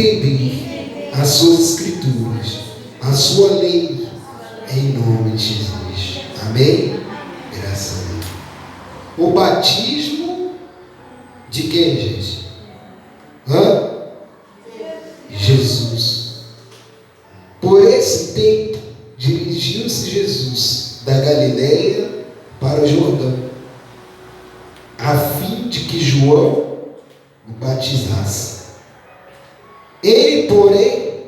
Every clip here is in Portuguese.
entender as suas escrituras, a sua lei, em nome de Jesus. Amém? Graças a Deus. O batismo de quem, gente? Jesus. Por esse tempo, dirigiu-se Jesus da Galileia para o Jordão, a fim de que João o batizasse. Ele, porém,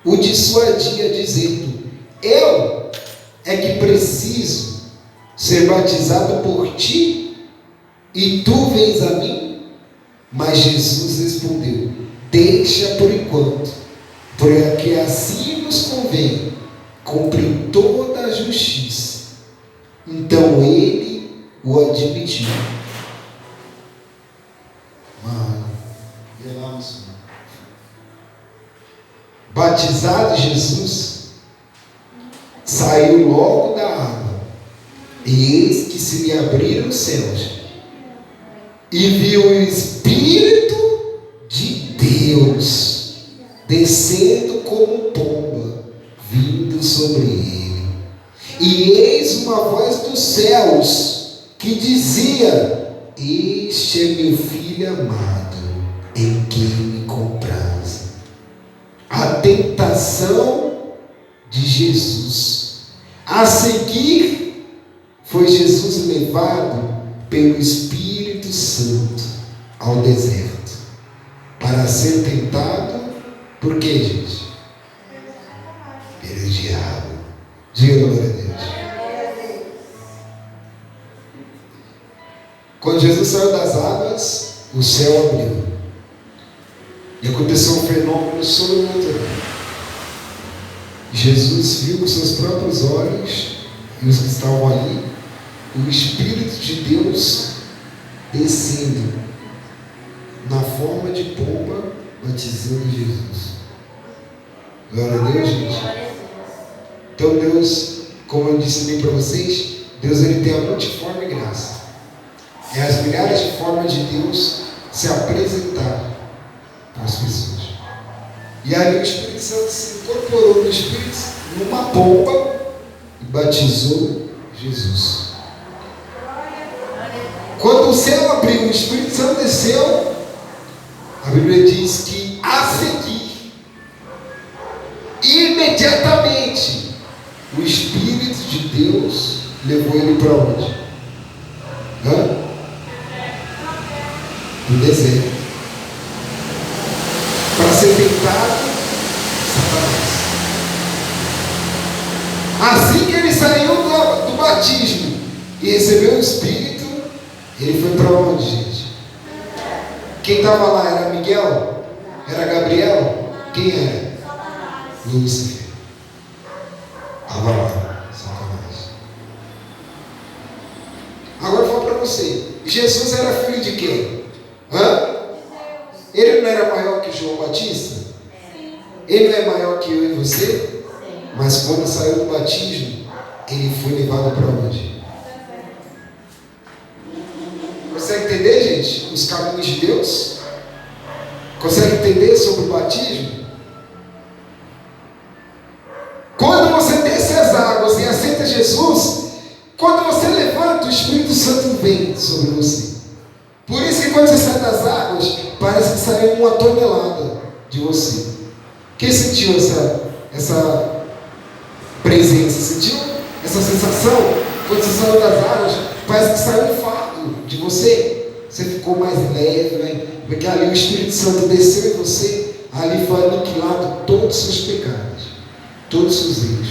o dissuadia, dizendo: eu é que preciso ser batizado por ti, e tu vens a mim? Mas Jesus respondeu: deixa por enquanto, porque assim nos convém cumprir toda a justiça. Então ele o admitiu. Batizado Jesus, saiu logo da água, e eis que se lhe abriram os céus, e viu o Espírito de Deus descendo como pomba, vindo sobre ele. E eis uma voz dos céus que dizia: este é meu filho amado, em quem me comprazo. A tentação de Jesus. A seguir, foi Jesus levado pelo Espírito Santo ao deserto, para ser tentado por quê, gente? Pelo diabo. Diga glória a Deus. Quando Jesus saiu das águas, o céu abriu. E aconteceu um fenômeno sobrenatural. Jesus viu com seus próprios olhos, e os que estavam ali, o Espírito de Deus descendo na forma de pomba, batizando Jesus. Glória a Deus, gente. Então Deus, como eu disse bem para vocês, Deus ele tem a multiforme graça. É as milhares de formas de Deus se apresentar as pessoas. E aí o Espírito Santo se incorporou no Espírito, numa pomba, e batizou Jesus. Quando o céu abriu, o Espírito Santo desceu, a Bíblia diz que a seguir, imediatamente, o Espírito de Deus levou ele para onde? No deserto. Para ser tentado, Satanás. Assim que ele saiu do batismo e recebeu o Espírito, ele foi para onde, gente? Quem estava lá era Miguel? Era Gabriel? Quem era? Lúcifer. Estava lá, Satanás. Agora eu falo para você, Jesus era filho de quem? Ele não era maior que João Batista? Ele não é maior que eu e você? Mas quando saiu do batismo, ele foi levado para onde? Consegue entender, gente, os caminhos de Deus? Consegue entender sobre o batismo? Quando você desce as águas e aceita Jesus, quando você levanta, o Espírito Santo vem sobre você. Por isso que quando você sai das águas, parece que saiu uma tonelada de você. Quem sentiu essa presença? Sentiu essa sensação? Quando você saiu das águas, parece que saiu um fardo de você. Você ficou mais leve, né? Porque ali o Espírito Santo desceu em você, ali foi aniquilado todos os seus pecados, todos os seus erros.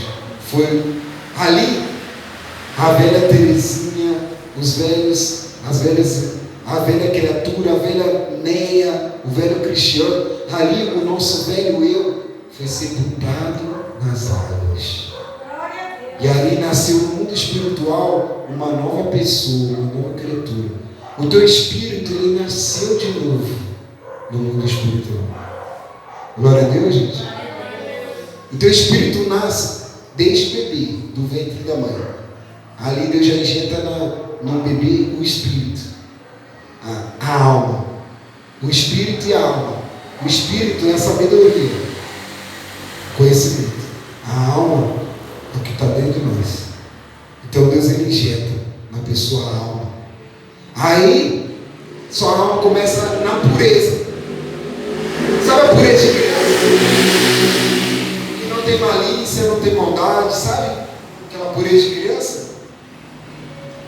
Foi ali a velha Terezinha, os velhos, as velhas, a velha criatura, a velha Neia, o velho Cristiano, ali o nosso velho eu foi sepultado nas águas. E ali nasceu no mundo espiritual uma nova pessoa, uma nova criatura. O teu espírito, ele nasceu de novo no mundo espiritual. Glória a Deus, gente. O teu espírito nasce desde bebê, do ventre da mãe. Ali Deus já injeta no bebê o espírito, a alma. O espírito e a alma. O espírito é a sabedoria, conhecimento. A alma é o que está dentro de nós. Então Deus ele injeta na pessoa a alma. Aí sua alma começa na pureza. Sabe a pureza de criança? Que não tem malícia, não tem maldade, sabe? Aquela pureza de criança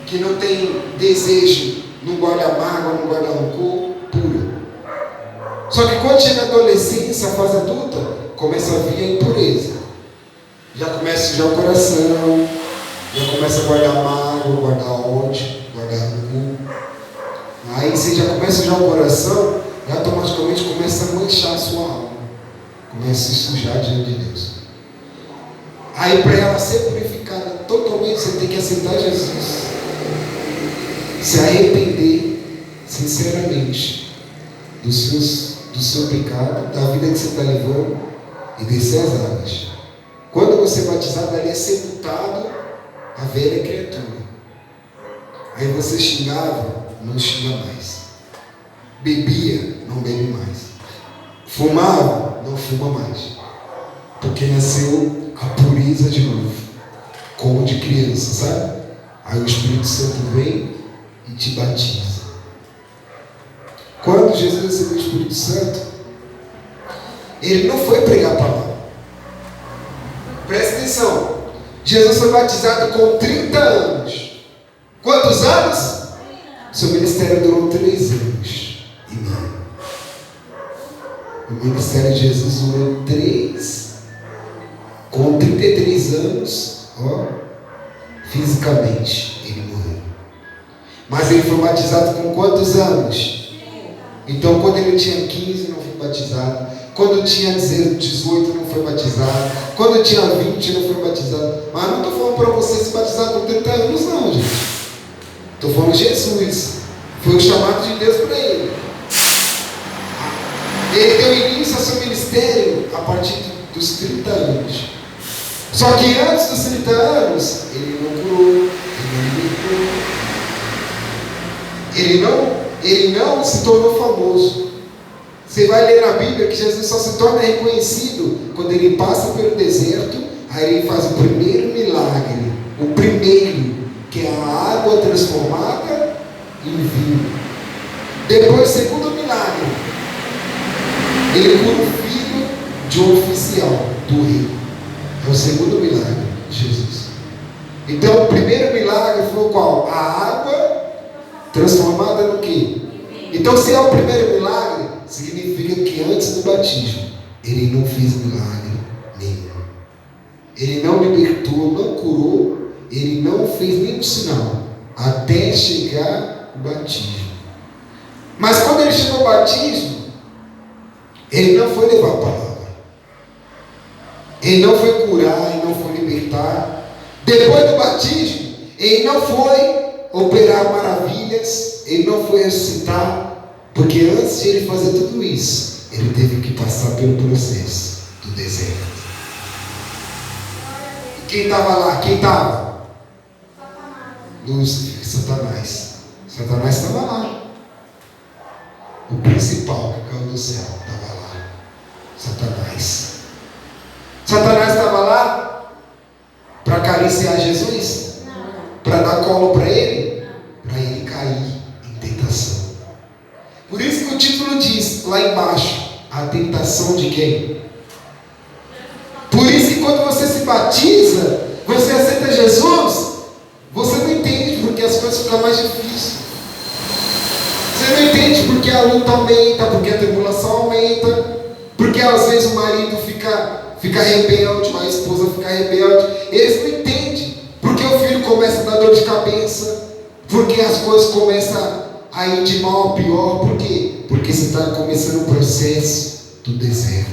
que não tem desejo, não guarda mágoa, não guarda rancor, pura. Só que quando chega a adolescência, a fase adulta, começa a vir a impureza. Já começa a sujar o coração, já começa a guardar mágoa, guardar ódio, guardar rancor. Aí você já começa a sujar o coração, e automaticamente começa a manchar a sua alma. Começa a se sujar diante de Deus. Aí para ela ser purificada totalmente, você tem que aceitar Jesus. Se arrepender sinceramente do seu pecado, da vida que você está levando e descer as águas. Quando você é batizado, ali é sepultado a velha criatura. Aí você xingava, não xinga mais. Bebia, não bebe mais. Fumava, não fuma mais. Porque nasceu a pureza de novo, como de criança, sabe? Aí o Espírito Santo vem e te batiza. Quando Jesus recebeu o Espírito Santo, ele não foi pregar a palavra. Presta atenção. Jesus foi batizado com 30 anos. Quantos anos? Seu ministério durou 3 anos e meio. O ministério de Jesus durou 3. Com 33 anos, fisicamente, ele morreu. Mas ele foi batizado com quantos anos? Então, quando ele tinha 15, não foi batizado. Quando tinha 18, não foi batizado. Quando tinha 20, não foi batizado. Mas não estou falando para você se batizar com 30 anos, não, gente. Estou falando Jesus. Foi o chamado de Deus para ele. Ele deu início ao seu ministério a partir dos 30 anos. Só que antes dos 30 anos, ele não curou, ele não libertou. Ele não se tornou famoso. Você vai ler na Bíblia que Jesus só se torna reconhecido quando ele passa pelo deserto. Aí ele faz o primeiro milagre. O primeiro, que é a água transformada em vinho. Depois, o segundo milagre, ele cura o filho de um oficial do rei. É o segundo milagre de Jesus. Então, o primeiro milagre foi o qual? A água transformada no quê? Então, se é o primeiro milagre, significa que antes do batismo, ele não fez milagre nenhum. Ele não libertou, não curou, ele não fez nenhum sinal, até chegar o batismo. Mas quando ele chegou ao batismo, ele não foi levar a palavra. Ele não foi curar, ele não foi libertar. Depois do batismo, ele não foi operar maravilhas, ele não foi ressuscitar, porque antes de ele fazer tudo isso, ele teve que passar pelo processo do deserto. E quem estava lá? Quem estava? Lúcifer, Satanás. Satanás estava lá. O principal que caiu do céu estava lá. Satanás. Satanás estava lá para acariciar Jesus? Para dar colo para ele? Para ele cair em tentação. Por isso que o título diz lá embaixo: a tentação de quem? Por isso que quando você se batiza, você aceita Jesus, você não entende porque as coisas ficam mais difíceis. Você não entende porque a luta aumenta, porque a tribulação aumenta, porque às vezes o marido fica rebelde, a esposa fica rebelde. Eles não entendem porque o filho começa a dar dor de cabeça, porque as coisas começam a ir de mal a pior. Por quê? Porque você está começando o processo do deserto.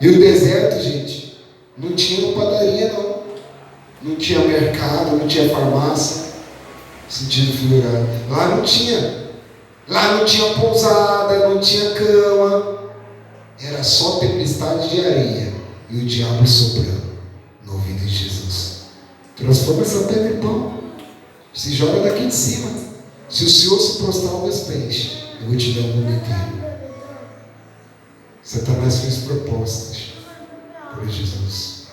E o deserto, gente, não tinha padaria não. Não tinha mercado, não tinha farmácia, sentido figurado. Lá não tinha. Lá não tinha pousada, não tinha cama. Era só tempestade de areia e o diabo soprando no ouvido de Jesus. Transforma essa pedra em pão. Se joga daqui de cima. Se o Senhor se prostrar aos meus pés, eu vou te dar o mundo inteiro. Satanás fez propostas para Jesus.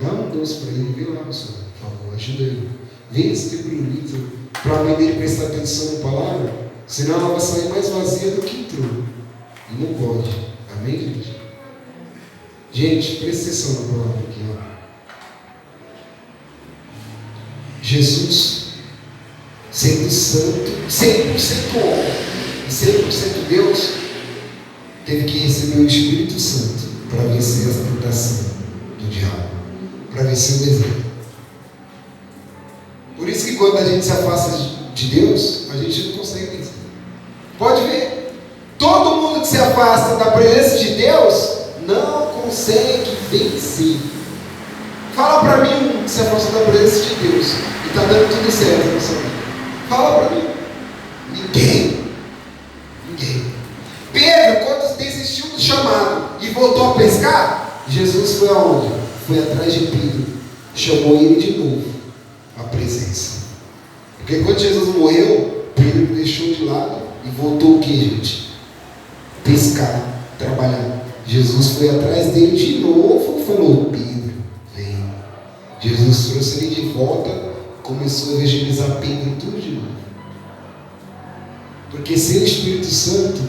Dá um doce para ele, vê lá no Senhor, por favor, ajuda ele. Vê esse teu pirulito para a mãe dele prestar atenção na palavra, senão ela vai sair mais vazia do que entrou. E não pode. Amém, gente? Gente, presta atenção na palavra aqui, ó. Jesus, sendo santo, 100% homem e 100% Deus, teve que receber o Espírito Santo para vencer essa tentação do diabo, para vencer o deserto. Por isso que quando a gente se afasta de Deus, a gente não consegue vencer. Pode ver, todo mundo que se afasta da presença de Deus não consegue vencer. Fala para mim um que se afasta da presença de Deus e está dando tudo certo na sua vida. Fala para mim. Ninguém. Pedro, quando desistiu do chamado e voltou a pescar, Jesus foi aonde? Foi atrás de Pedro, chamou ele de novo à presença. Porque quando Jesus morreu, Pedro deixou de lado e voltou o que, gente? Pescar, trabalhar. Jesus foi atrás dele de novo e falou: Pedro, vem. Jesus trouxe ele de volta, começou a evangelizar Pedro tudo de novo. Porque sem o Espírito Santo,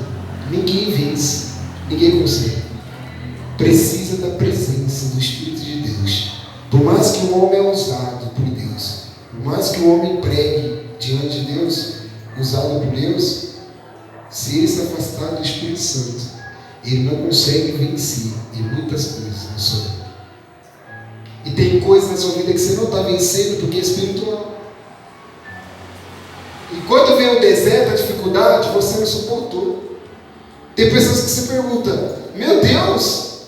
ninguém vence, ninguém consegue. Precisa da presença do Espírito de Deus. Por mais que o homem é usado por Deus, por mais que o homem pregue diante de Deus, usado por Deus, se ele se afastar do Espírito Santo, ele não consegue vencer em muitas coisas na sua vida. E tem coisas na sua vida que você não está vencendo porque é espiritual. E quando vem o deserto, a dificuldade, você não suportou. Tem pessoas que se perguntam: meu Deus,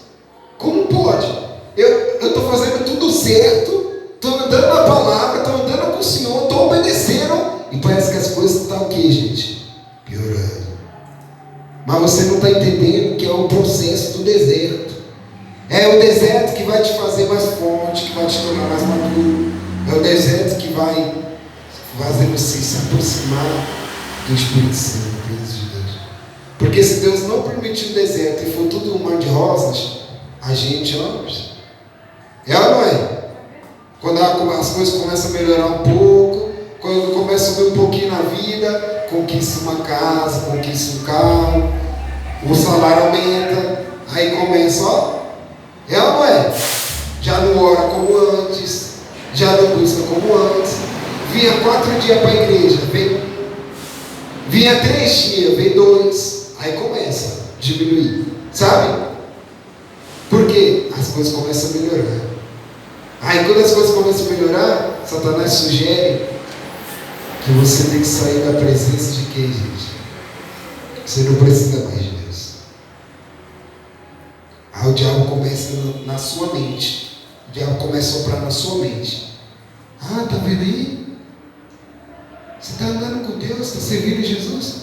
como pode? Eu estou fazendo tudo certo, estou andando na palavra, estou andando com o Senhor, estou obedecendo, e parece que as coisas estão o quê, gente? Piorando. Mas você não está entendendo que é o processo do deserto. É o deserto que vai te fazer mais forte, que vai te tornar mais maduro. É o deserto que vai fazer você se aproximar do Espírito Santo, de Deus. Porque se Deus não permitir o deserto e for tudo um mar de rosas, a gente, ó, é ou não é? Quando as coisas começam a melhorar um pouco, quando começa a subir um pouquinho na vida, conquista uma casa, conquista um carro, o salário aumenta, aí começa, ó, é ou não é? Já não ora como antes, já não busca como antes. Vinha 4 dias para a igreja, vem 1. Vinha 3 dias, vem 2. Aí começa a diminuir, sabe? Porque as coisas começam a melhorar. Aí quando as coisas começam a melhorar, Satanás sugere que você tem que sair da presença de quem, gente? Você não precisa mais de Deus. Aí o diabo começa na sua mente. O diabo começa a soprar na sua mente. Ah, tá vendo aí? Você está andando com Deus, está servindo Jesus,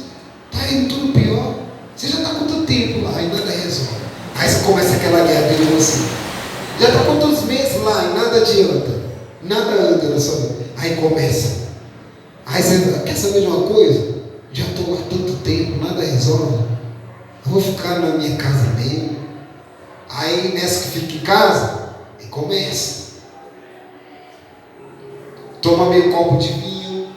está indo tudo pior. Você já está quanto tempo lá e nada resolve. Aí você começa aquela guerra dentro de você. Já está quantos meses lá e nada adianta. Nada anda na sua vida. Aí começa. Aí você quer saber de uma coisa? Já estou há tanto tempo, nada resolve. Eu vou ficar na minha casa mesmo. Aí nessa que fica em casa, e começa. Toma meio copo de vinho,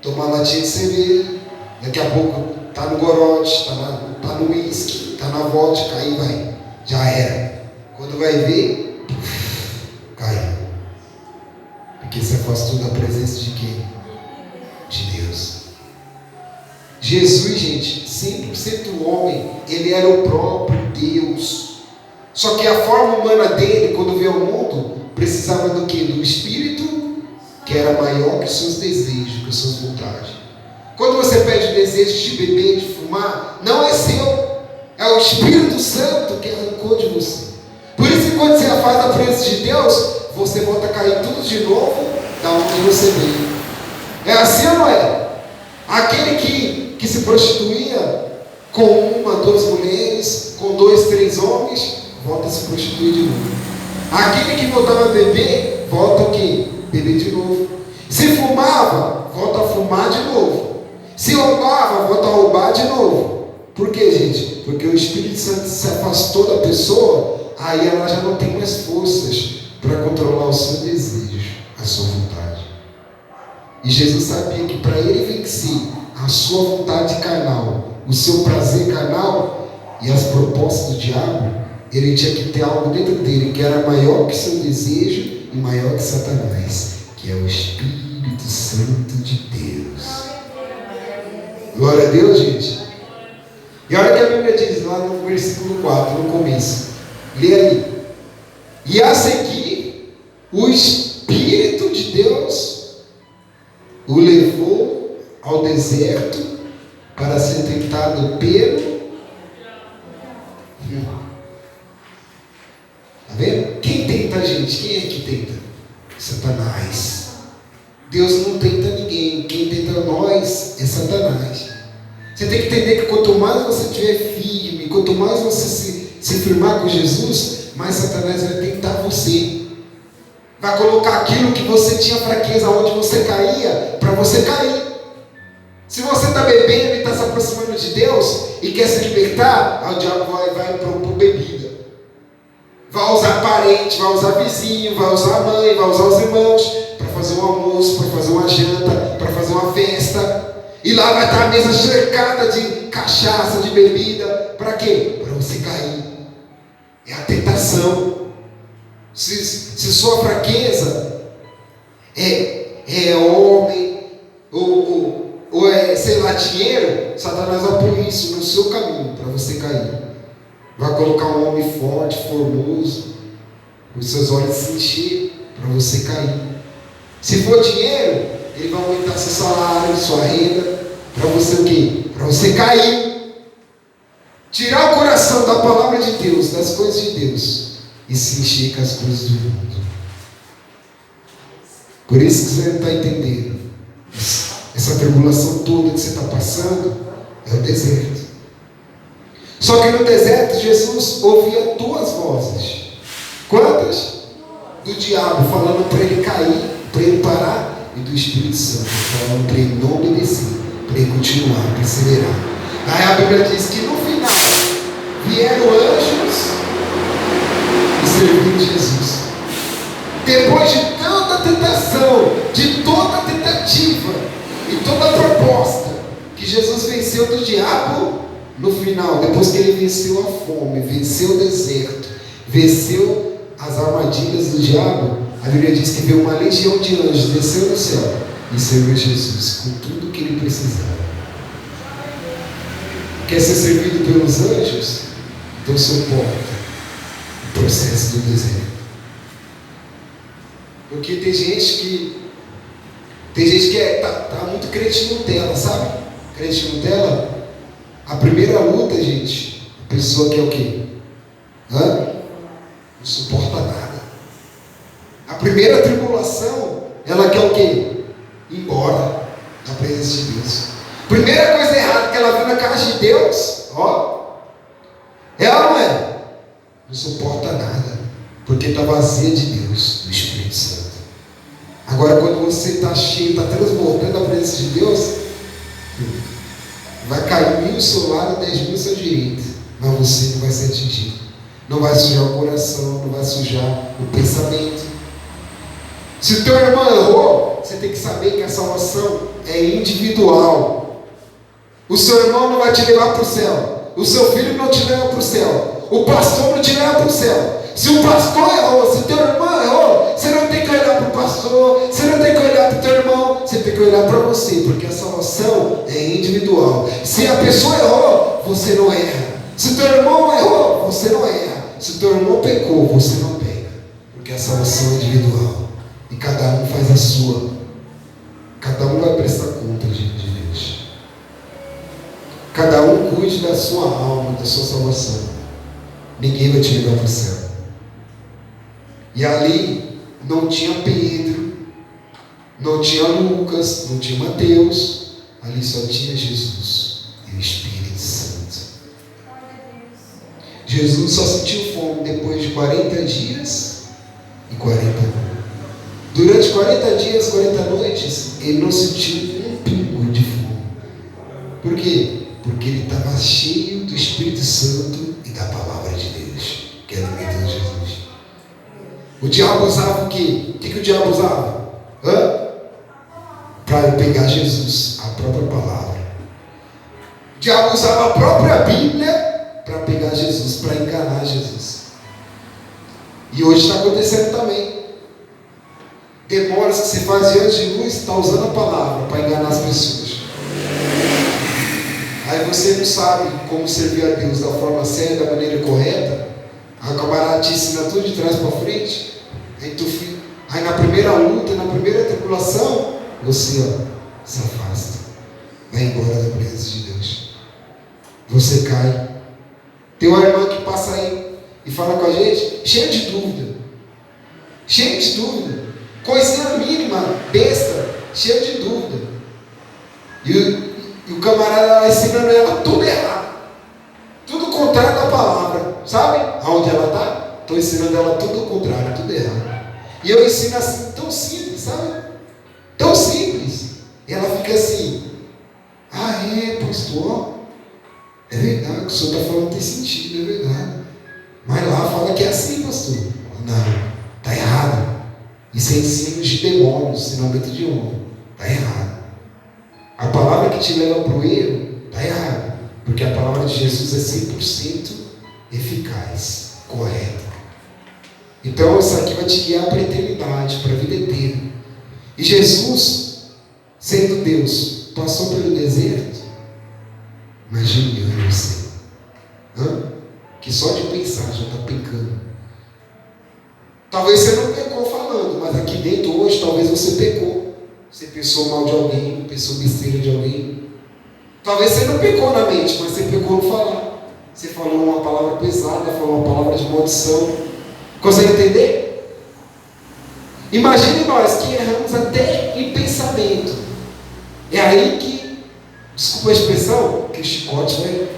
toma uma latinha de cerveja, daqui a pouco está no gorote, está no uísque, está na vodka, aí vai, já era. Quando vai ver, caiu. Porque se afastou da presença de quem? De Deus. Jesus, gente, 100% homem, ele era o próprio Deus. Só que a forma humana dele, quando veio ao mundo, precisava do quê? Do Espírito, que era maior que os seus desejos, que as suas vontades. Quando você pede o desejo de beber, de fumar, não é seu, é o Espírito Santo que arrancou de você. Por isso que quando você afasta a presença de Deus, você volta a cair tudo de novo da onde você veio. É assim ou não é? Aquele que se prostituía com 1, 2 mulheres, com 2, 3 homens, volta a se prostituir de novo. Aquele que voltava a beber, volta o quê? Beber de novo. Se fumava, volta a fumar de novo. Se roubava, volta a roubar de novo. Por quê, gente? Porque o Espírito Santo se afastou da pessoa, aí ela já não tem mais forças para controlar o seu desejo, a sua vontade. E Jesus sabia que para ele vencer a sua vontade carnal, o seu prazer carnal e as propostas do diabo, ele tinha que ter algo dentro dele que era maior que seu desejo e maior que Satanás, que é o Espírito Santo de Deus. Glória a Deus, gente. E olha o que a Bíblia diz lá no versículo 4, no começo. Lê aí. E a seguir, o Espírito de Deus o levou ao deserto para ser tentado pelo... Tá vendo? Quem tenta a gente? Quem é que tenta? Satanás. Deus não tenta ninguém. Quem tenta nós é Satanás. Você tem que entender que quanto mais você estiver firme, quanto mais você se firmar com Jesus, mais Satanás vai tentar você. Vai colocar aquilo que você tinha fraqueza, onde você caía, para você cair. Se você está bebendo e está se aproximando de Deus e quer se libertar, o diabo vai propor bebida. Vai usar parente, vai usar vizinho, vai usar a mãe, vai usar os irmãos para fazer um almoço, para fazer uma janta, para fazer uma festa. E lá vai estar a mesa cercada de cachaça, de bebida. Para quê? Para você cair. É a tentação. Se sua fraqueza é homem ou é, sei lá, dinheiro, Satanás vai pôr isso no seu caminho para você cair. Vai colocar um homem forte, formoso, os seus olhos se encher para você cair. Se for dinheiro, ele vai aumentar seu salário, sua renda, para você o quê? Para você cair. Tirar o coração da palavra de Deus, das coisas de Deus, e se encher com as coisas do mundo. Por isso que você não está entendendo. Essa tribulação toda que você está passando é o deserto. Só que no deserto Jesus ouvia duas vozes. Quantas? Do diabo falando para ele cair, para ele parar, e do Espírito Santo falando para ele não obedecer, para ele continuar, perseverar. Aí a Bíblia diz que no final vieram anjos e serviram Jesus. Depois de tanta tentação, de toda tentativa e toda proposta que Jesus venceu do diabo, no final, depois que ele venceu a fome, venceu o deserto, venceu as armadilhas do diabo, a Bíblia diz que veio uma legião de anjos, desceu do céu e serviu Jesus com tudo o que ele precisava. Quer ser servido pelos anjos? Então suporta o processo do deserto. Porque tem gente que tá muito crente Nutella, sabe? Crente Nutella. A primeira luta, gente, a pessoa quer o quê? Não suporta nada. A primeira tribulação, ela quer o quê? Ir embora da presença de Deus. Primeira coisa errada que ela viu na casa de Deus, ela não é? Não suporta nada, porque está vazia de Deus, do Espírito Santo. Agora, quando você está cheio, está transbordando a presença de Deus, vai cair 1000 ao seu lado, 10.000 ao seu direito, mas você não vai ser atingido. Não vai sujar o coração, não vai sujar o pensamento. Se o teu irmão errou, você tem que saber que a salvação é individual. O seu irmão não vai te levar para o céu. O seu filho não te leva para o céu. O pastor não te leva para o céu. Se o pastor errou, se o teu irmão errou, você não tem que olhar para o pastor, você não tem que olhar para o teu irmão, você tem que olhar para você, porque a salvação é individual. Se a pessoa errou, você não erra. Se o teu irmão errou, você não erra. Se o teu irmão pecou, você não peca, porque a salvação é individual. E cada um faz a sua. Cada um vai prestar conta diante de Deus. Cada um cuide da sua alma, da sua salvação. Ninguém vai te levar para o céu. E ali não tinha Pedro, não tinha Lucas, não tinha Mateus. Ali só tinha Jesus e o Espírito Santo. Jesus só sentiu fome depois de 40 dias e 40 noites. Durante 40 dias, 40 noites, ele não sentiu um pingo de fome. estava cheio do Espírito Santo e da palavra de Deus, que alimentou Jesus. O diabo usava o quê? O que o diabo usava? Para pegar Jesus, a própria palavra. O diabo usava a própria Bíblia para pegar Jesus, para enganar Jesus. E hoje está acontecendo também. Demônios que se fazem antes de luz, está usando a palavra para enganar as pessoas. Aí você não sabe como servir a Deus da forma certa, da maneira correta. A camarada te ensina tudo de trás para frente. Aí na primeira luta, na primeira tribulação, você se afasta. Vai embora da presença de Deus. Você cai. Tem uma irmã que passa aí e fala com a gente, cheia de dúvida. Cheia de dúvida. Coisinha mínima, besta, cheia de dúvida. E o camarada lá ensinando ela tudo errado. Tudo contrário da palavra. Sabe aonde ela está? Estou ensinando ela tudo o contrário, tudo errado. E eu ensino assim, tão simples, sabe? Tão simples. E ela fica assim, pastor? É verdade, o que o senhor está falando tem sentido, é verdade. Mas lá fala que é assim, pastor. Não, está errado. Isso é ensino de demônios, ensinamento de homem. Está errado. A palavra que te leva para o erro, está errado. Porque a palavra de Jesus é 100% eficaz, correta. Então isso aqui vai te guiar para a eternidade, para a vida eterna. E Jesus, sendo Deus, passou pelo deserto. Imagine você, que só de pensar já está pecando. Talvez você não pecou falando, mas aqui dentro hoje talvez você pecou. Você pensou mal de alguém, pensou besteira de alguém. Talvez você não pecou na mente, mas você pecou no falar. Você falou uma palavra pesada, falou uma palavra de maldição. Consegue entender? Imagine nós que erramos até em pensamento. É aí que, desculpa a expressão, que o chicote vai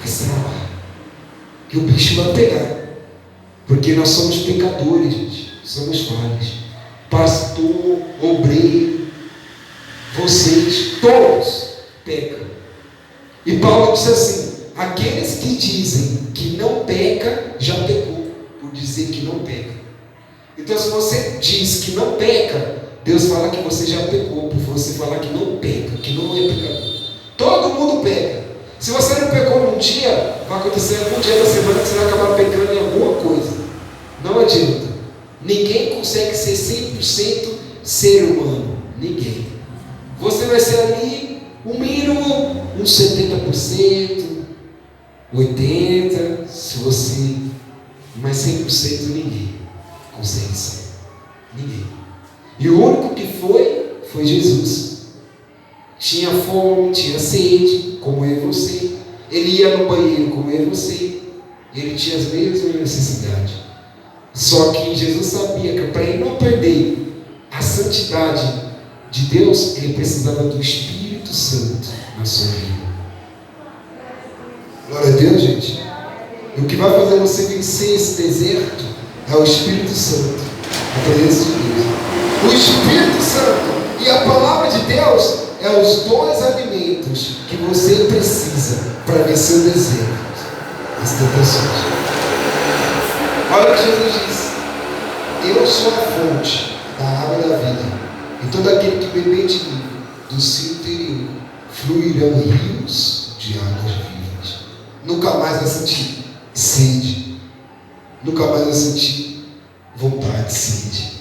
estralar. Que o bicho vai pegar. Porque nós somos pecadores, gente. Somos falhos. Pastor, obreiro, vocês, todos pecam. E Paulo disse assim: aqueles que dizem que não peca, já pecou. Dizer que não peca. Então, se você diz que não peca, Deus fala que você já pecou, por você falar que não peca, que não é pecador. Todo mundo peca. Se você não pecou num dia, vai acontecer algum dia da semana que você vai acabar pecando em alguma coisa. Não adianta. Ninguém consegue ser 100% ser humano. Ninguém. Você vai ser ali o mínimo uns 70%, 80%, se você. Mas 100% ninguém consegue ser. Ninguém. E o único que foi Jesus. Tinha fome, tinha sede, como eu e você. Ele ia no banheiro, como eu e você. Ele tinha as mesmas necessidades. Só que Jesus sabia que para ele não perder a santidade de Deus, ele precisava do Espírito Santo na sua vida. Glória a Deus, gente. E o que vai fazer você vencer esse deserto é o Espírito Santo, a presença de Deus. O Espírito Santo e a palavra de Deus é os dois alimentos que você precisa para vencer o deserto, as tentações. Olha o que Jesus diz: eu sou a fonte da água da vida, e todo aquele que beber de mim, do seu interior fluirão rios de águas vivas. Nunca mais vai sentir sede, nunca mais vai sentir vontade de sede.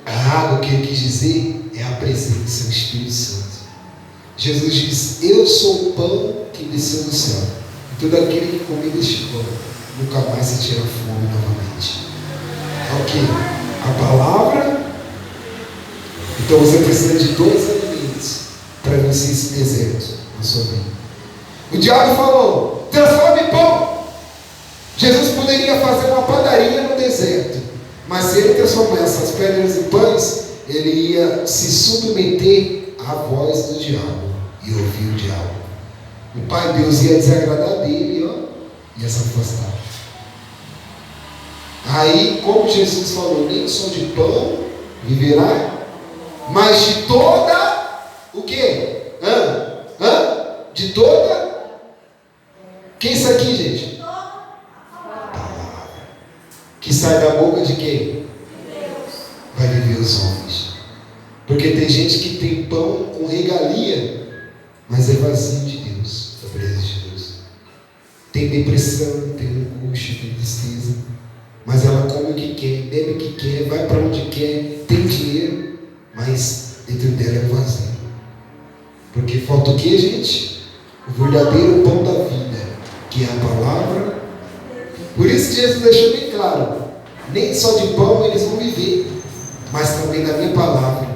A água que ele quis dizer é a presença do Espírito Santo. Jesus diz: eu sou o pão que desceu do céu, e todo aquele que comer deste pão nunca mais sentirá fome novamente. Ok, a palavra. Então você precisa de dois alimentos para vencer esse deserto na sua vida. O diabo falou: transforme em pão. Jesus poderia fazer uma padaria no deserto, mas se ele transformar essas pedras em pães, ele ia se submeter à voz do diabo e ouvir o diabo. O Pai Deus ia desagradar dele, ia se afastar. Aí, como Jesus falou, nem só de pão viverá, mas de toda o quê? de toda. Quem é isso aqui, gente? Palavra. Que sai da boca de quem? Vai viver os homens. Porque tem gente que tem pão com regalia, mas é vazio de Deus, da presença de Deus. Tem depressão, tem angústia, tem tristeza, mas ela come o que quer, bebe o que quer, vai para onde quer, tem dinheiro, mas dentro dela é vazio. Porque falta o que, gente? O verdadeiro pão da vida, que é a palavra. Por isso que Jesus deixou bem claro: nem só de pão eles vão viver, mas também da minha palavra.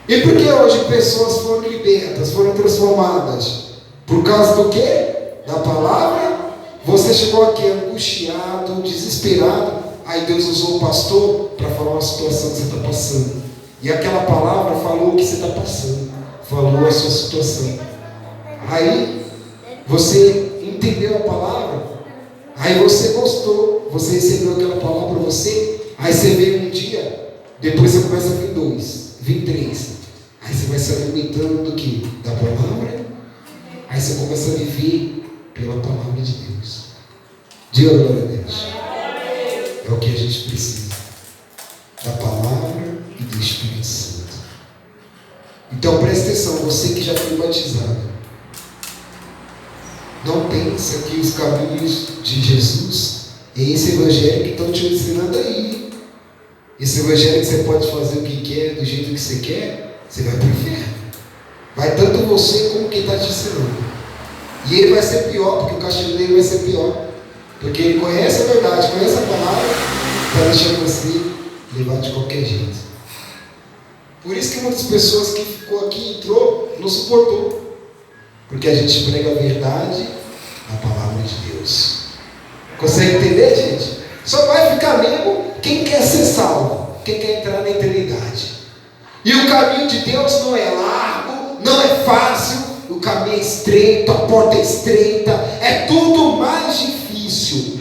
E por que hoje pessoas foram libertas, foram transformadas? Por causa do quê? Da palavra. Você chegou aqui angustiado, desesperado, aí Deus usou o pastor para falar uma situação que você está passando. E aquela palavra falou o que você está passando, falou a sua situação. Aí você entendeu a palavra, aí você gostou, você recebeu aquela palavra para você, aí você veio um dia, depois você começa a vir 2, vir 3. Aí você vai se alimentando do que? Da palavra. Aí você começa a viver pela palavra de Deus. Diga glória a Deus. É o que a gente precisa. Da palavra e do Espírito Santo. Então preste atenção, você que já foi batizado. Não pensa que os caminhos de Jesus é esse evangelho que estão te ensinando aí. Esse evangelho que você pode fazer o que quer, do jeito que você quer, você vai para o inferno. Vai tanto você como quem está te ensinando. E ele vai ser pior, porque o castigo dele vai ser pior. Porque ele conhece a verdade, conhece a palavra, para deixar você levar de qualquer jeito. Por isso que muitas pessoas que ficou aqui, entrou, não suportou. Porque a gente prega a verdade, a palavra de Deus. Consegue entender, gente? Só vai ficar mesmo quem quer ser salvo, quem quer entrar na eternidade. E o caminho de Deus não é largo, não é fácil, o caminho é estreito, a porta é estreita, é tudo mais difícil.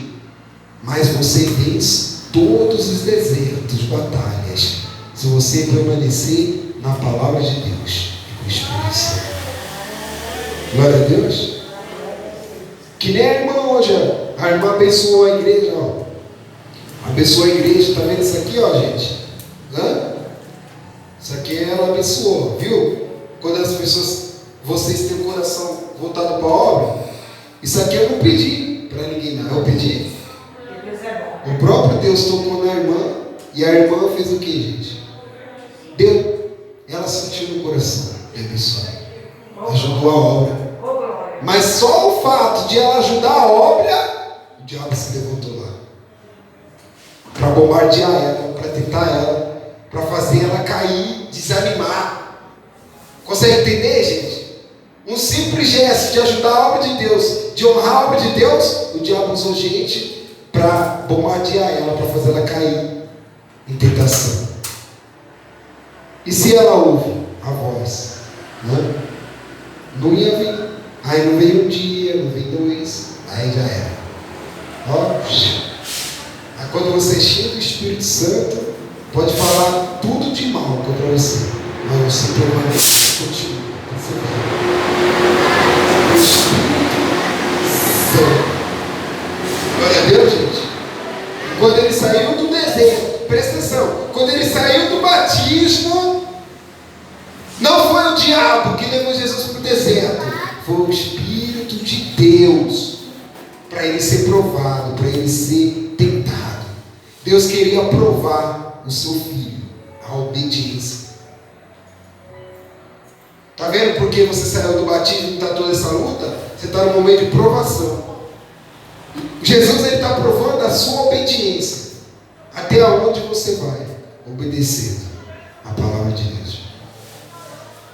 Mas você vence todos os desertos, batalhas, se você permanecer na palavra de Deus e com o Espírito Santo. Glória a Deus. Que nem a irmã hoje, ó. A irmã abençoou a igreja, ó. Abençoou a igreja, tá vendo isso aqui, ó, gente? Hã? Isso aqui ela abençoou, viu? Quando as pessoas, vocês têm o coração voltado para a obra, isso aqui eu não pedi para ninguém, não. Eu pedi. O próprio Deus tocou na irmã e a irmã fez o que, gente? Deu. Ela sentiu no coração de abençoar. Ajudou a obra. Mas só o fato de ela ajudar a obra, o diabo se levantou lá para bombardear ela, para tentar ela, para fazer ela cair, desanimar. Consegue entender, gente? Um simples gesto de ajudar a obra de Deus, de honrar a obra de Deus, o diabo usou gente para bombardear ela, para fazer ela cair em tentação. E se ela ouve a voz, né? Não ia vir. Aí não veio um dia, não veio 2, aí já era. Ó, aí quando você é cheio do Espírito Santo, pode falar tudo de mal contra você, mas você permanece, continua. O Espírito Santo. Glória a Deus, gente. Quando ele saiu do deserto, presta atenção, quando ele saiu do batismo, não foi o diabo que levou Jesus para o deserto. Foi o Espírito de Deus, para ele ser provado, para ele ser tentado. Deus queria provar o seu filho, a obediência. Está vendo por que você saiu do batismo e está toda essa luta? Você está no momento de provação. Jesus está provando a sua obediência. Até onde você vai obedecendo a palavra de Deus.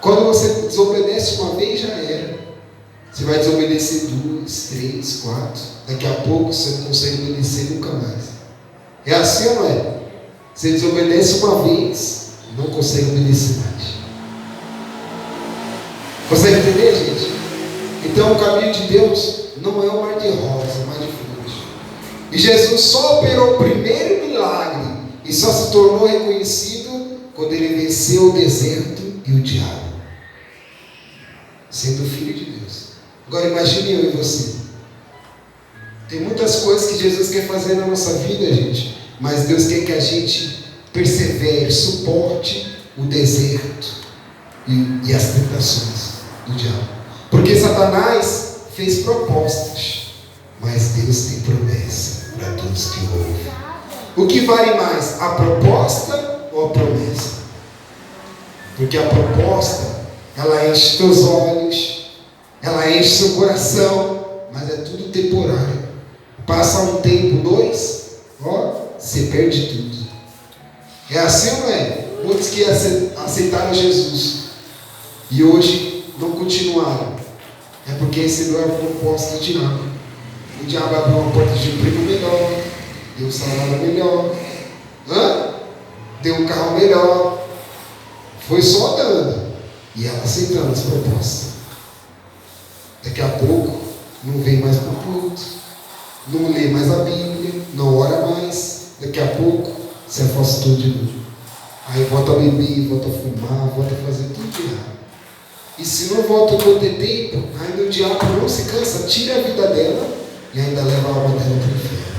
Quando você desobedece uma vez, já era. Você vai desobedecer 2, 3, 4. Daqui a pouco você não consegue obedecer nunca mais. É assim ou não é? Você desobedece uma vez, não consegue obedecer mais. Consegue entender, gente? Então o caminho de Deus não é um mar de rosa, é um mar de flores. E Jesus só operou o primeiro milagre e só se tornou reconhecido quando ele venceu o deserto e o diabo, sendo filho de Deus. Agora imagine eu e você. Tem muitas coisas que Jesus quer fazer na nossa vida, gente, mas Deus quer que a gente persevere, suporte o deserto e as tentações do diabo. Porque Satanás fez propostas, mas Deus tem promessa para todos que ouvem. O que vale mais, a proposta ou a promessa? Porque a proposta, ela enche teus olhos, ela enche seu coração, mas é tudo temporário. Passa um tempo, 2, você perde tudo. É assim ou não é? Muitos que aceitaram Jesus e hoje não continuaram. É porque receberam a proposta do diabo. O diabo abriu uma porta de emprego melhor, deu um salário melhor, deu um carro melhor. Foi só dando. E ela aceitando as propostas. Daqui a pouco não vem mais para o culto, não lê mais a Bíblia, não ora mais. Daqui a pouco se afastou de novo. Aí volta a beber, volta a fumar, volta a fazer tudo de errado. E se não volta todo ter tempo, ainda o diabo não se cansa, tira a vida dela e ainda leva a alma dela para o inferno.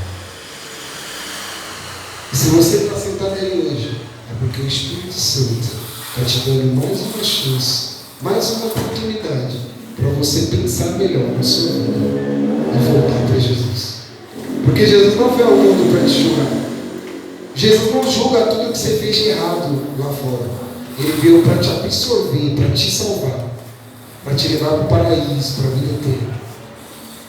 E se você está sentado aí hoje, é porque o Espírito Santo está te dando mais uma chance, mais uma oportunidade para você pensar melhor na sua vida e voltar para Jesus. Porque Jesus não veio ao mundo para te julgar. Jesus não julga tudo que você fez de errado lá fora. Ele veio para te absorver, para te salvar, para te levar para o paraíso, para a vida eterna.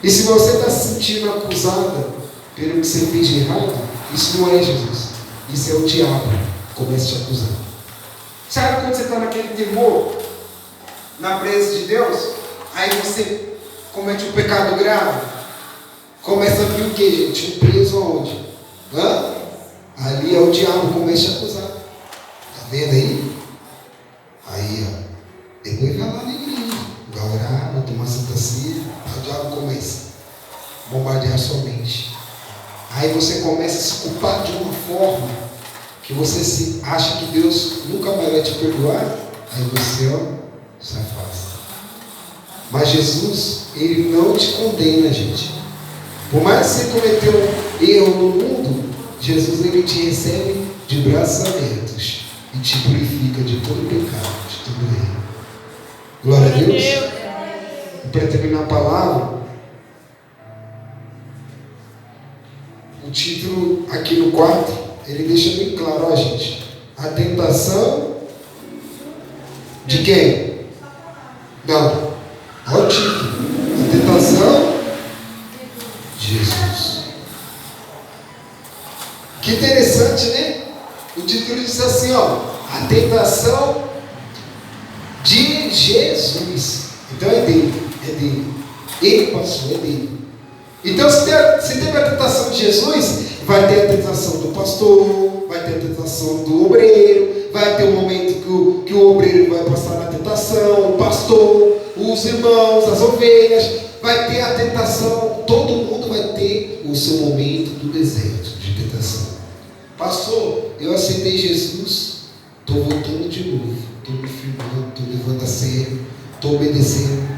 E se você está se sentindo acusada pelo que você fez de errado, isso não é Jesus. Isso é o diabo que começa a te acusar. Sabe quando você está naquele temor, na presença de Deus, aí você comete um pecado grave, começa a vir o que, gente? Um preso aonde? Ali é o diabo que começa a te acusar. Está vendo aí? Aí, depois vai lá na igreja, vai orar, vai tomar santa ceia, aí o diabo começa a bombardear a sua mente. Aí você começa a se culpar de uma forma que você acha que Deus nunca mais vai te perdoar, aí você se afasta. Mas Jesus, Ele não te condena, gente. Por mais que você cometeu erro no mundo, Jesus, Ele te recebe de braços abertos e te purifica de todo pecado, de todo erro. Glória a Deus. E para terminar a palavra, o título aqui no quarto, ele deixa bem claro, gente. A tentação de quem? Não. Olha o título. A tentação de Jesus. Que interessante, né? O título diz assim, a tentação de Jesus. Então é dele. Ele passou, é dele. Então, se teve a tentação de Jesus, vai ter a tentação do pastor, vai ter a tentação do obreiro, vai ter um momento que o obreiro vai passar na tentação, o pastor, os irmãos, as ovelhas, vai ter a tentação, todo mundo vai ter o seu momento do deserto de tentação. Pastor, eu aceitei Jesus, estou voltando de novo, estou me firmando, estou levando a sério, estou obedecendo,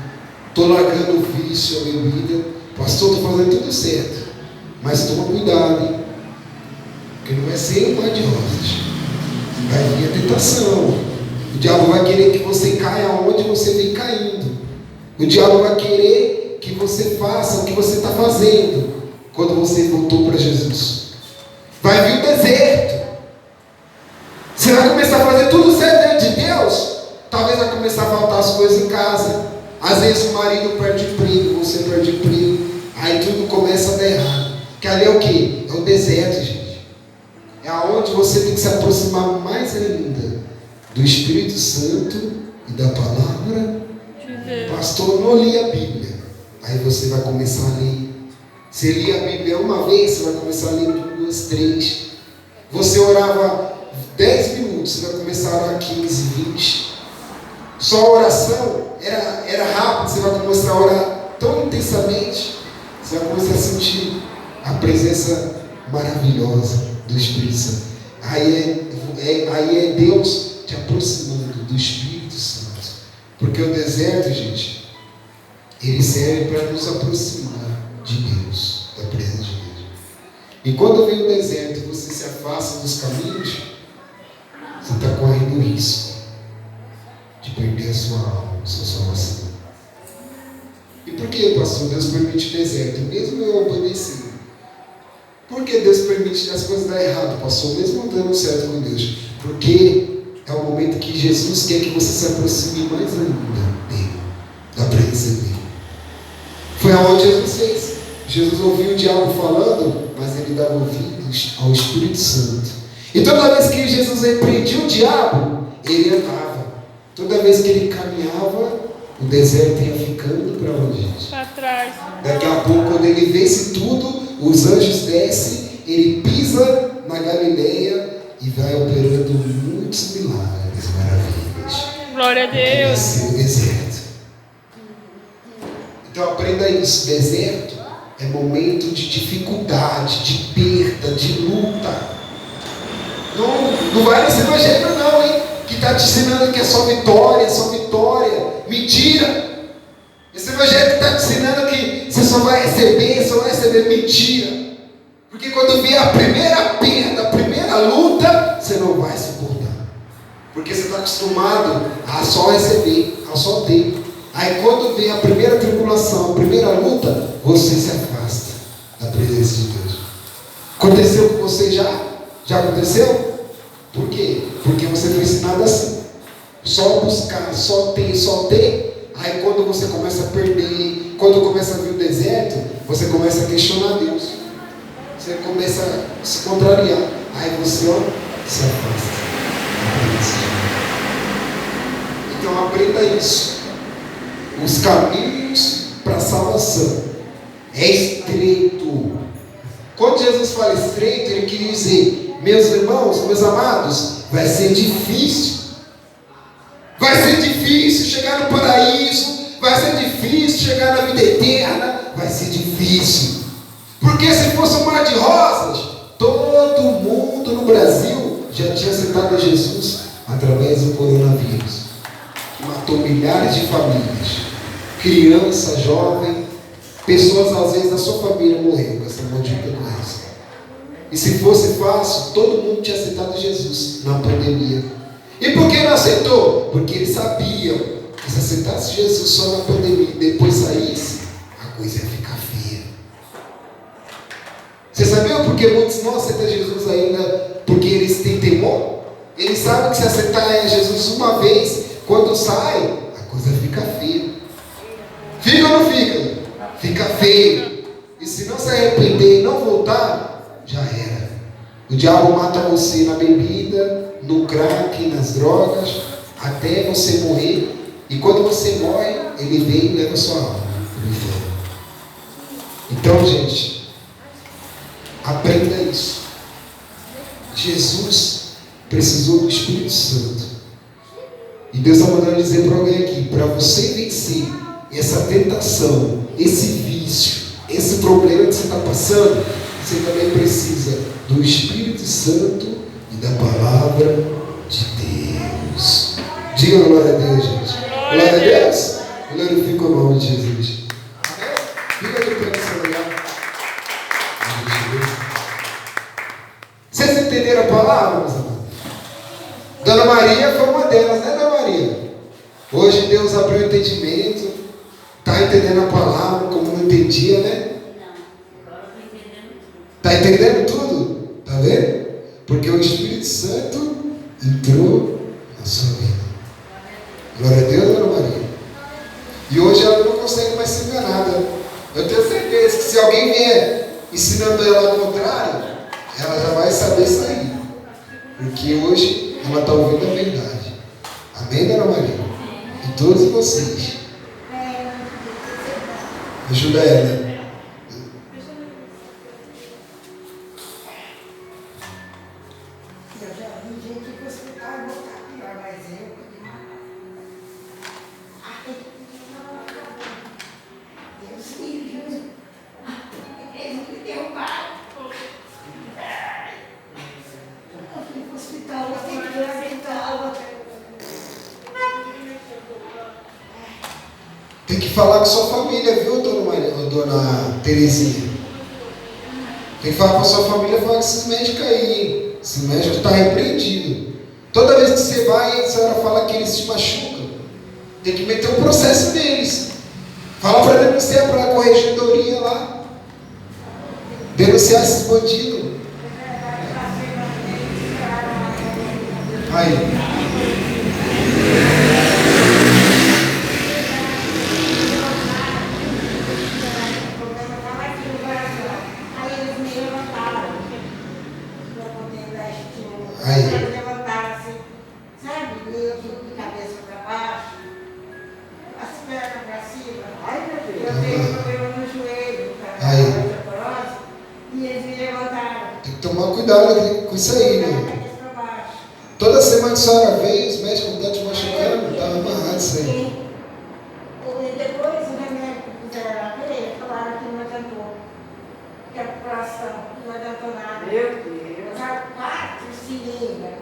estou largando o vício, a bebida. Pastor, estou fazendo tudo certo, mas toma cuidado, hein? Porque não vai ser um mar de rosas. Vai vir a tentação. O diabo vai querer que você caia onde você vem caindo. O diabo vai querer que você faça o que você está fazendo quando você voltou para Jesus. Vai vir o deserto. Você vai começar a fazer tudo certo diante de Deus. Talvez vai começar a faltar as coisas em casa. Às vezes o marido perde emprego, você perde emprego, aí tudo começa a dar errado. Que ali é o que? É o deserto, gente. É aonde você tem que se aproximar mais ainda do Espírito Santo e da palavra. Pastor, não li a Bíblia. Aí você vai começar a ler. Você lia a Bíblia uma vez, você vai começar a ler 2, 3. Você orava 10 minutos, você vai começar a orar 15, 20. Só a oração era rápido, você vai começar a orar tão intensamente, você vai começar a sentir a presença maravilhosa do Espírito Santo. Aí é Deus te aproximando do Espírito Santo. Porque o deserto, gente, ele serve para nos aproximar de Deus, da presença de Deus. E quando vem o deserto e você se afasta dos caminhos, você está correndo o risco de perder a sua alma, a sua salvação. E por que, pastor, Deus permite o deserto? Mesmo eu obedecendo. Por que Deus permite as coisas dar errado, pastor? Mesmo dando certo com Deus. Porque é o momento que Jesus quer que você se aproxime mais ainda dele, da presença dele. Foi aonde Jesus fez. Jesus ouviu o diabo falando, mas ele dava ouvidos ao Espírito Santo. E toda vez que Jesus repreendia o diabo, ele andava. Toda vez que ele caminhava, o deserto ia ficando para onde, gente? Para trás. Daqui a pouco, quando ele vence tudo, os anjos descem, ele pisa na Galileia e vai operando muitos milagres, maravilhas. Glória a Deus. Esse é o deserto. Então aprenda isso. Deserto é momento de dificuldade, de perda, de luta. Não vai nesse evangelho não, hein? Que está te ensinando que é só vitória, mentira. Esse evangelho está te ensinando que você só vai receber, mentira. Porque quando vier a primeira perda, a primeira luta, você não vai suportar. Porque você está acostumado a só receber, a só ter. Aí quando vem a primeira tribulação, a primeira luta, você se afasta da presença de Deus. Aconteceu com você já? Já aconteceu? Por quê? Porque você foi ensinado assim. Só buscar, só ter. Aí quando você começa a perder, quando começa a vir o deserto, você começa a questionar Deus. Você começa a se contrariar. Aí você, se afasta. Então aprenda isso. Os caminhos para a salvação é estreito. Quando Jesus fala estreito, ele queria dizer: meus irmãos, meus amados, vai ser difícil. Vai ser difícil chegar no paraíso. Vai ser difícil chegar na vida eterna. Vai ser difícil. Porque se fosse um mar de rosas, todo mundo no Brasil já tinha aceitado a Jesus através do coronavírus, que matou milhares de famílias, criança, jovem, pessoas às vezes da sua família morreram com essa maldita doença. E se fosse fácil, todo mundo tinha aceitado Jesus na pandemia. E por que não aceitou? Porque eles sabiam que se aceitasse Jesus só na pandemia e depois saísse, a coisa ia ficar feia. Você sabia por que muitos não aceitam Jesus ainda? Porque eles têm temor. Eles sabem que se aceitar Jesus uma vez, quando sai, a coisa fica feia. Fica ou não fica? Fica feio. E se não se arrepender e não voltar, já era. O diabo mata você na bebida, no crack, nas drogas, até você morrer. E quando você morre, ele vem e leva sua alma para o inferno. Então, gente, aprenda isso. Jesus precisou do Espírito Santo. E Deus está mandando dizer para alguém aqui: para você vencer essa tentação, esse vício, esse problema que você está passando, você também precisa do Espírito Santo e da palavra de Deus. Diga glória a Deus, gente. Glória a Deus. Glorifica o nome de Jesus. Amém? Fica de pé no seu lugar. Vocês entenderam a palavra, meus amados? Dona Maria foi uma delas, né, Dona Maria? Hoje Deus abriu o entendimento. Está entendendo a palavra como não entendia, né? Está entendendo tudo? Está vendo? Porque o Espírito Santo entrou na sua vida. Glória a Deus, Dona Maria. E hoje ela não consegue mais ser enganada. Eu tenho certeza que se alguém vier ensinando ela ao contrário, ela já vai saber sair. Porque hoje ela está ouvindo a verdade. Amém, Dona Maria? E todos vocês. Ajuda ela. Tem Tem que falar com sua família, viu, dona Terezinha? Tem que falar com a sua família, falar com esses médicos aí, hein? Esse médico está repreendido. Toda vez que você vai, a senhora fala que eles te machucam. Tem que meter um processo neles. Fala para denunciar para a corregedoria lá. Denunciar esses bandidos. Aí. Aí. Tem que tomar cuidado com isso aí, né? Toda semana que a senhora veio, os médicos estão te machucando, estava amarrado isso aí. E depois o remédio que fizeram na veia, falaram que não adiantou. Que a população não adiantou nada. Meu Deus. Usaram 4 seringas.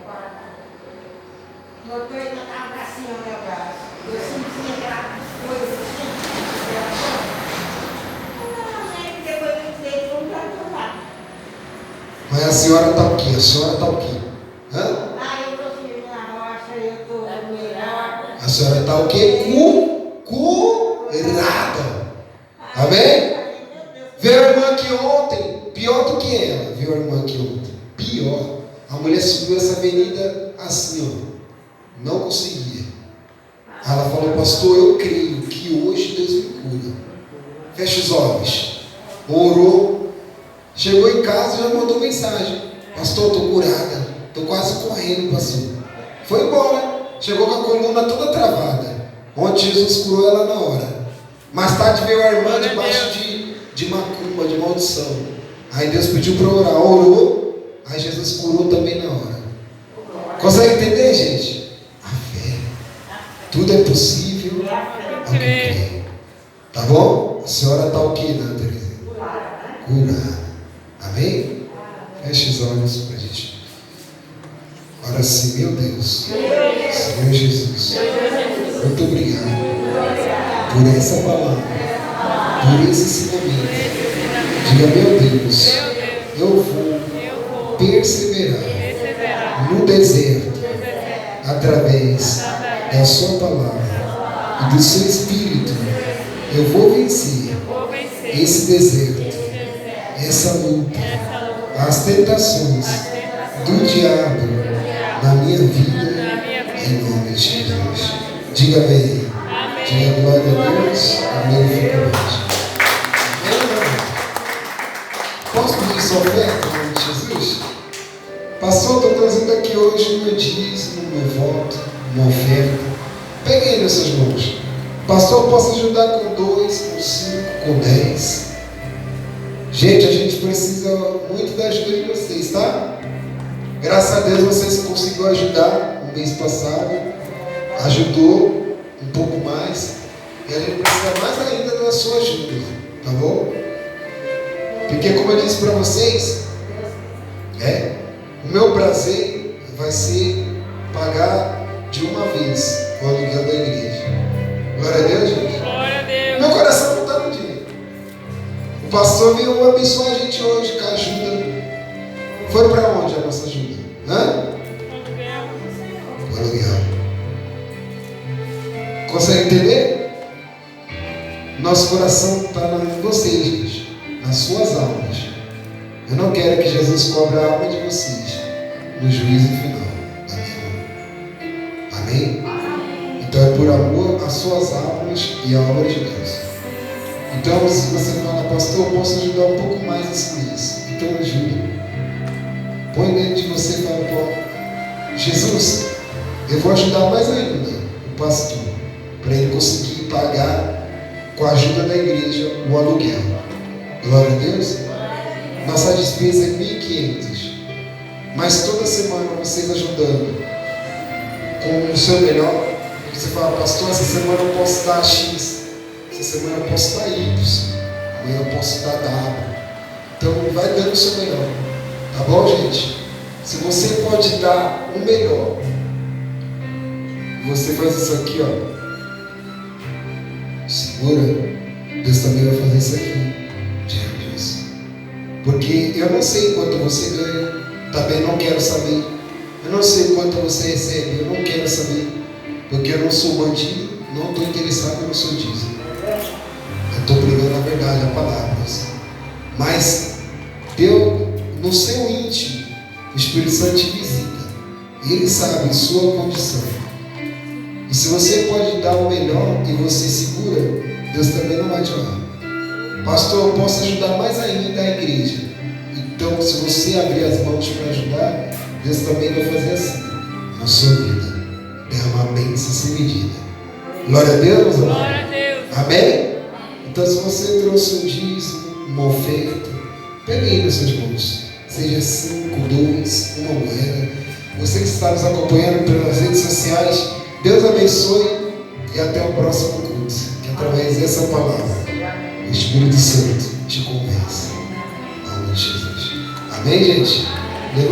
O doutor ainda estava para cima do meu braço. Eu sentia aquela coisa assim. Depois eu disse, não adiantou nada. Mas a senhora está o quê? A senhora está o quê? Hã? Eu estou firme na rocha, eu estou melhor. A senhora está o quê? Curada. Amém? Viu a irmã aqui ontem? Pior do que ela. Viu a irmã aqui ontem? Pior. A mulher subiu essa avenida assim, ó. Não conseguia. Ela falou, pastor, eu creio que hoje Deus me cura. Fecha os olhos. Orou. Chegou em casa e já mandou mensagem. Pastor, estou curada. Estou quase correndo, pastor. Foi embora. Chegou com a coluna toda travada. Onde Jesus curou ela na hora. Mais tarde veio a irmã debaixo de macumba, de maldição. Aí Deus pediu para orar. Orou. Aí Jesus curou também na hora. Consegue entender, gente? A fé. Tudo é possível ao que crê. Tá bom? A senhora está o que, né, Teresa? Curada. Amém? Feche os olhos para a gente. Ora sim, meu Deus. Senhor Jesus. Muito obrigado por essa palavra. Por esse ensinamento. Diga, meu Deus. Eu vou perseverar no deserto através da sua palavra e do seu Espírito. Eu vou vencer esse deserto, essa luta, as tentações do diabo na minha vida, em nome de Jesus. Diga bem. Diga glória a Deus. Amém. Fica bem. Posso pedir sua oferta em nome de Jesus? Pastor, estou trazendo aqui hoje o meu dízimo, o meu voto, uma oferta. Peguei aí nas suas mãos. Pastor, eu posso ajudar com 2, com 5, com 10. Gente, a gente precisa muito da ajuda de vocês, tá? Graças a Deus vocês conseguiram ajudar no mês passado. Ajudou um pouco mais. E a gente precisa mais ainda da sua ajuda, tá bom? Porque como eu disse para vocês, o meu prazer vai ser pagar de uma vez o aluguel da igreja. Glória a Deus, gente. Glória a Deus. Meu coração não está no dinheiro. O pastor veio abençoar a gente hoje com a ajuda. Foi para onde a nossa ajuda? O aluguel. Consegue entender? Nosso coração está em vocês, gente. Nas suas almas. Eu não quero que Jesus cobre a alma de vocês no juízo final da minha alma. Amém? Então é por amor às suas almas e à obra de Deus. Então se você fala, pastor, eu posso ajudar um pouco mais esse mês. Então ajuda. Põe dentro de você e fala, pô, Jesus, eu vou ajudar mais ainda o pastor, para ele conseguir pagar com a ajuda da igreja o aluguel. Glória a Deus. Nossa despesa é 1.500. Mas toda semana vocês ajudando com o seu melhor. Você fala, pastor, essa semana eu posso dar X, essa semana eu posso dar Y, amanhã eu posso dar W. Então vai dando o seu melhor. Tá bom, gente? Se você pode dar o melhor, você faz isso aqui, ó. segura, Deus também vai fazer isso aqui. Diante disso. Porque eu não sei quanto você ganha, também não quero saber. Eu não sei quanto você recebe, eu não quero saber. Porque eu não sou bandido, não estou interessado no seu dízimo. Eu estou pregando a verdade, a palavra. Mas Deus, no seu íntimo, o Espírito Santo te visita. Ele sabe sua condição. E se você pode dar o melhor e você segura, Deus também não vai te honrar. Pastor, eu posso ajudar mais ainda a igreja. Então, se você abrir as mãos para ajudar, Deus também vai fazer assim na sua vida. É uma bênção sem medida. Glória a Deus. Glória a Deus. Amém? Então, se você trouxe um dízimo, uma oferta, pegue aí nas suas mãos. Seja 5, 2, uma moeda. Você que está nos acompanhando pelas redes sociais, Deus abençoe e até o próximo culto. Que através dessa palavra, o Espírito Santo te convença. Em nome de Jesus. Amém, gente?